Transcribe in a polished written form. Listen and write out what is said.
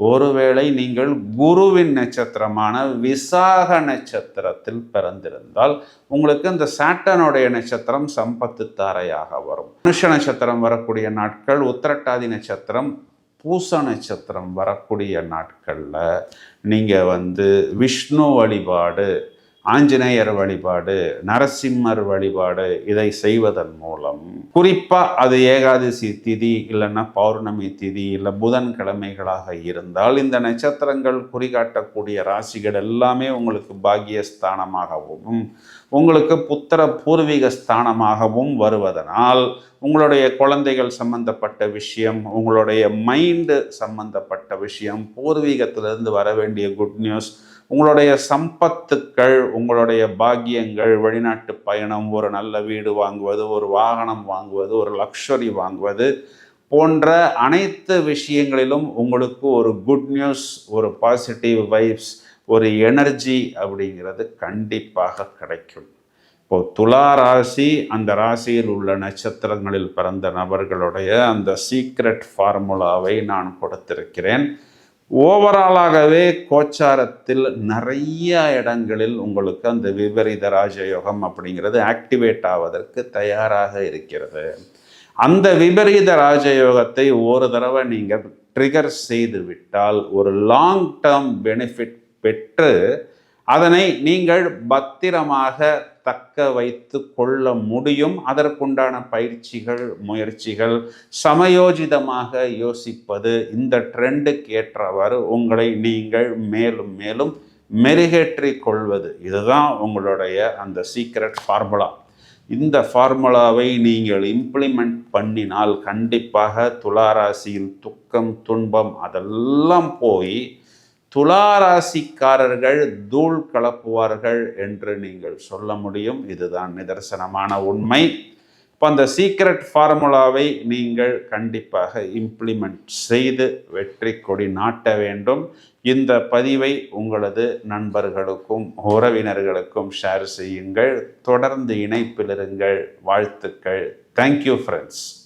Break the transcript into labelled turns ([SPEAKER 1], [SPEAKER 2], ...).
[SPEAKER 1] ஒருவேளை நீங்கள் குருவின் நட்சத்திரமான விசாக நட்சத்திரத்தில் பிறந்திருந்தால் உங்களுக்கு இந்த சாட்டனுடைய நட்சத்திரம் சம்பத்து தாரையாக வரும். மனுஷ நட்சத்திரம் வரக்கூடிய நாட்கள், உத்திரட்டாதி நட்சத்திரம், பூச நட்சத்திரம் வரக்கூடிய நாட்களில் நீங்கள் விஷ்ணு வழிபாடு, ஆஞ்சநேயர் வழிபாடு, நரசிம்மர் வழிபாடு இதை செய்வதன் மூலம், குறிப்பாக அது ஏகாதசி திதி இல்லைன்னா பௌர்ணமி திதி இல்லை புதன்கிழமைகளாக இருந்தால் இந்த நட்சத்திரங்கள் குறிகாட்டக்கூடிய ராசிகள் எல்லாமே உங்களுக்கு பாக்கியஸ்தானமாகவும் உங்களுக்கு புத்திர பூர்வீக ஸ்தானமாகவும் வருவதனால் உங்களுடைய குழந்தைகள் சம்பந்தப்பட்ட விஷயம், உங்களுடைய மைண்டு சம்பந்தப்பட்ட விஷயம், பூர்வீகத்திலிருந்து வர வேண்டிய குட் நியூஸ், உங்களுடைய சம்பத்துக்கள், உங்களுடைய பாக்கியங்கள், வெளிநாட்டு பயணம், ஒரு நல்ல வீடு வாங்குவது, ஒரு வாகனம் வாங்குவது, ஒரு லக்ஸரி வாங்குவது போன்ற அனைத்து விஷயங்களிலும் உங்களுக்கு ஒரு குட் நியூஸ், ஒரு பாசிட்டிவ் வைப்ஸ், ஒரு எனர்ஜி அப்படிங்கிறது கண்டிப்பாக கிடைக்கும். இப்போ துலா ராசி, அந்த ராசியில் உள்ள நட்சத்திரங்களில் பிறந்த நபர்களுடைய அந்த சீக்ரெட் ஃபார்முலாவை நான் கொடுத்திருக்கிறேன். ஓவராலாகவே கோச்சாரத்தில் நிறைய இடங்களில் உங்களுக்கு அந்த விபரீத ராஜயோகம் அப்படிங்கிறது ஆக்டிவேட் ஆவதற்கு தயாராக இருக்கிறது. அந்த விபரீத ராஜயோகத்தை ஒரு தடவை நீங்கள் ட்ரிகர் செய்து விட்டால் ஒரு லாங் டேர்ம் பெனிஃபிட் பெற்று அதனை நீங்கள் பத்திரமாக தக்க வைத்து கொள்ள முடியும். அதற்குண்டான பயிற்சிகள், முயற்சிகள், சமயோஜிதமாக யோசிப்பது, இந்த ட்ரெண்டுக்கு ஏற்றவாறு உங்களை நீங்கள் மேலும் மேலும் மெருகேற்றிக் கொள்வது, இதுதான் உங்களுடைய அந்த சீக்ரெட் ஃபார்முலா. இந்த ஃபார்முலாவை நீங்கள் இம்ப்ளிமெண்ட் பண்ணினால் கண்டிப்பாக துளாராசியில் துக்கம், துன்பம் அதெல்லாம் போய் துளாராசிக்காரர்கள் தூள் கலப்புவார்கள் என்று நீங்கள் சொல்ல முடியும். இதுதான் நிதர்சனமான உண்மை. இப்போ அந்த சீக்ரெட் ஃபார்முலாவை நீங்கள் கண்டிப்பாக இம்ப்ளிமெண்ட் செய்து வெற்றி கொடி நாட்ட வேண்டும். இந்த பதிவை உங்களது நண்பர்களுக்கும் உறவினர்களுக்கும் ஷேர் செய்யுங்கள். தொடர்ந்து இணைப்பில் இருங்கள். வாழ்த்துக்கள். Thank you friends.